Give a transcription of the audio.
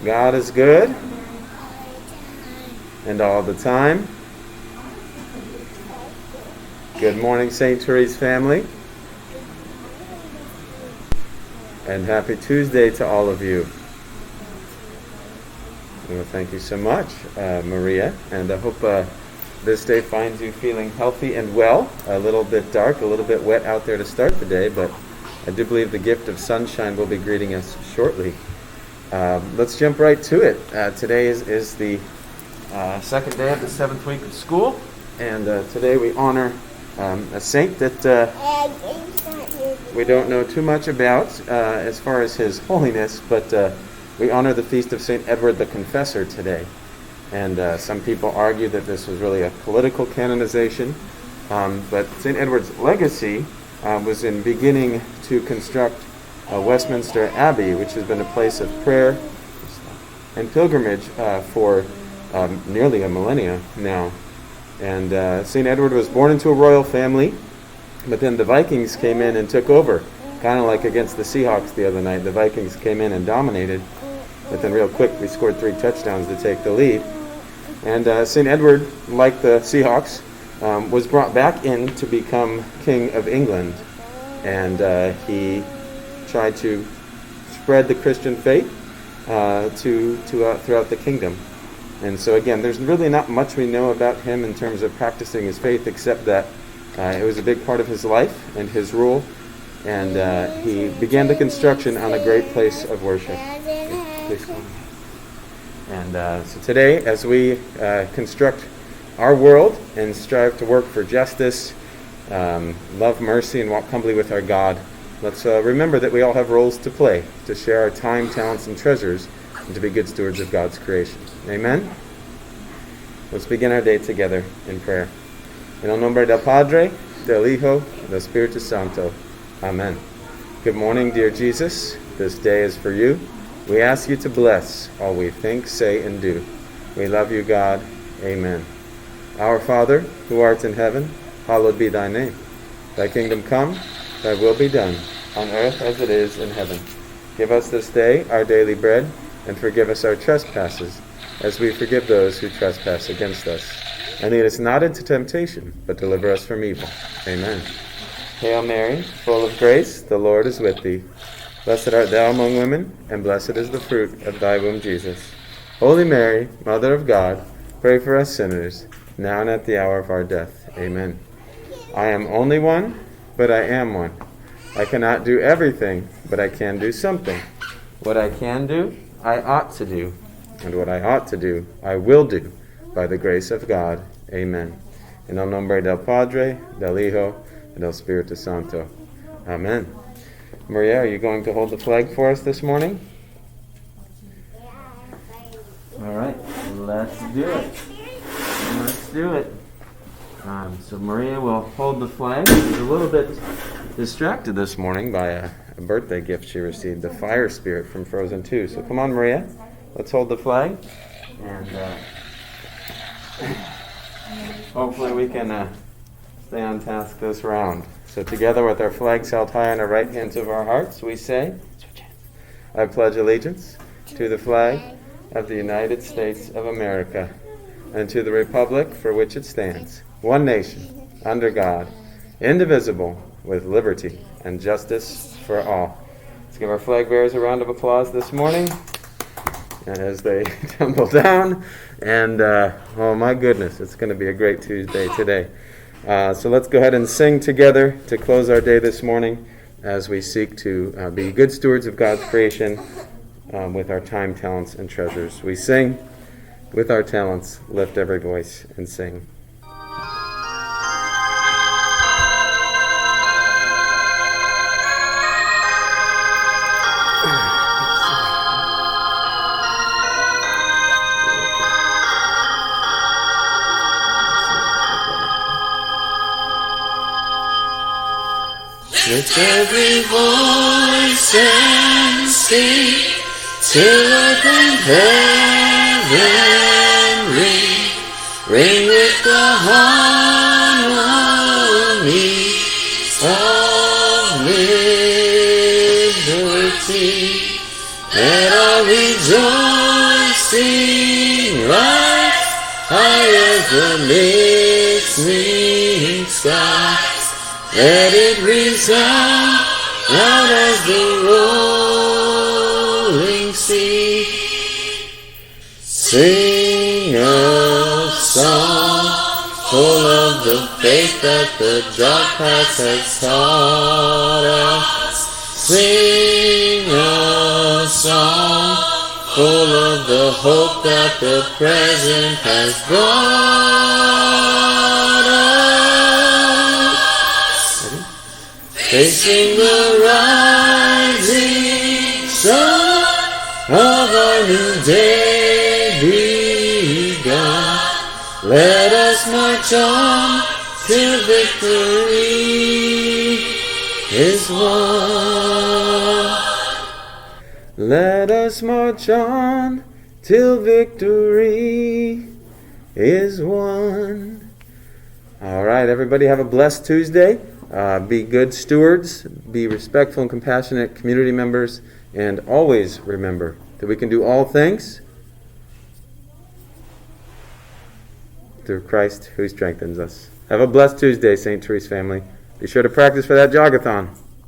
God is good, and all the time. Good morning, St. Therese family, and happy Tuesday to all of you. Well, thank you so much, Maria, and I hope this day finds you feeling healthy and well. A little bit dark, a little bit wet out there to start the day, but I do believe the gift of sunshine will be greeting us shortly. Let's jump right to it. Today is the second day of the 7th week of school, and today we honor a saint that we don't know too much about as far as his holiness, but we honor the feast of St. Edward the Confessor today. And some people argue that this was really a political canonization, but St. Edward's legacy was in beginning to construct Westminster Abbey, which has been a place of prayer and pilgrimage for nearly a millennia now. And St. Edward was born into a royal family, but then the Vikings came in and took over, kind of like against the Seahawks the other night. The Vikings came in and dominated, but then real quick we scored 3 touchdowns to take the lead. And St. Edward, like the Seahawks, was brought back in to become King of England, and he tried to spread the Christian faith throughout the kingdom. And so again, there's really not much we know about him in terms of practicing his faith, except that it was a big part of his life and his rule, and he began the construction on a great place of worship. Please come. And so today, as we construct our world and strive to work for justice, love mercy, and walk humbly with our God, let's remember that we all have roles to play, to share our time, talents, and treasures, and to be good stewards of God's creation. Amen? Let's begin our day together in prayer. En el nombre del Padre, del Hijo, and del Espíritu Santo. Amen. Good morning, dear Jesus. This day is for you. We ask you to bless all we think, say, and do. We love you, God. Amen. Our Father, who art in heaven, hallowed be thy name. Thy kingdom come, thy will be done, on earth as it is in heaven. Give us this day our daily bread, and forgive us our trespasses, as we forgive those who trespass against us. And lead us not into temptation, but deliver us from evil. Amen. Hail Mary, full of grace, the Lord is with thee. Blessed art thou among women, and blessed is the fruit of thy womb, Jesus. Holy Mary, Mother of God, pray for us sinners, now and at the hour of our death. Amen. I am only one, but I am one. I cannot do everything, but I can do something. What I can do, I ought to do. And what I ought to do, I will do, by the grace of God. Amen. En el nombre del Padre, del Hijo, and del Espíritu Santo. Amen. Maria, are you going to hold the flag for us this morning? All right, let's do it. Let's do it. So Maria will hold the flag. She's a little bit distracted this morning by a birthday gift she received, the fire spirit from Frozen 2. So come on, Maria, let's hold the flag, and hopefully we can stay on task this round. So together with our flags held high on our right hands of our hearts, we say, I pledge allegiance to the flag of the United States of America and to the republic for which it stands, one nation, under God, indivisible, with liberty and justice for all. Let's give our flag bearers a round of applause this morning. And as they tumble down, and oh my goodness, it's going to be a great Tuesday today. So let's go ahead and sing together to close our day this morning as we seek to be good stewards of God's creation with our time, talents, and treasures. We sing with our talents, lift every voice and sing. Lift every voice and sing till open heaven ring, ring with the harmonies of liberty. Let all rejoice sing right high as the listening skies. Let it resound loud as the rolling sea. Sing a song full of the faith that the dark past has taught us. Sing a song full of the hope that the present has brought us. Facing the rising sun of our new day begun, let us march on till victory is won. Let us march on till victory is won. All right, everybody, have a blessed Tuesday. Be good stewards, be respectful and compassionate community members, and always remember that we can do all things through Christ who strengthens us. Have a blessed Tuesday, St. Therese family. Be sure to practice for that jogathon.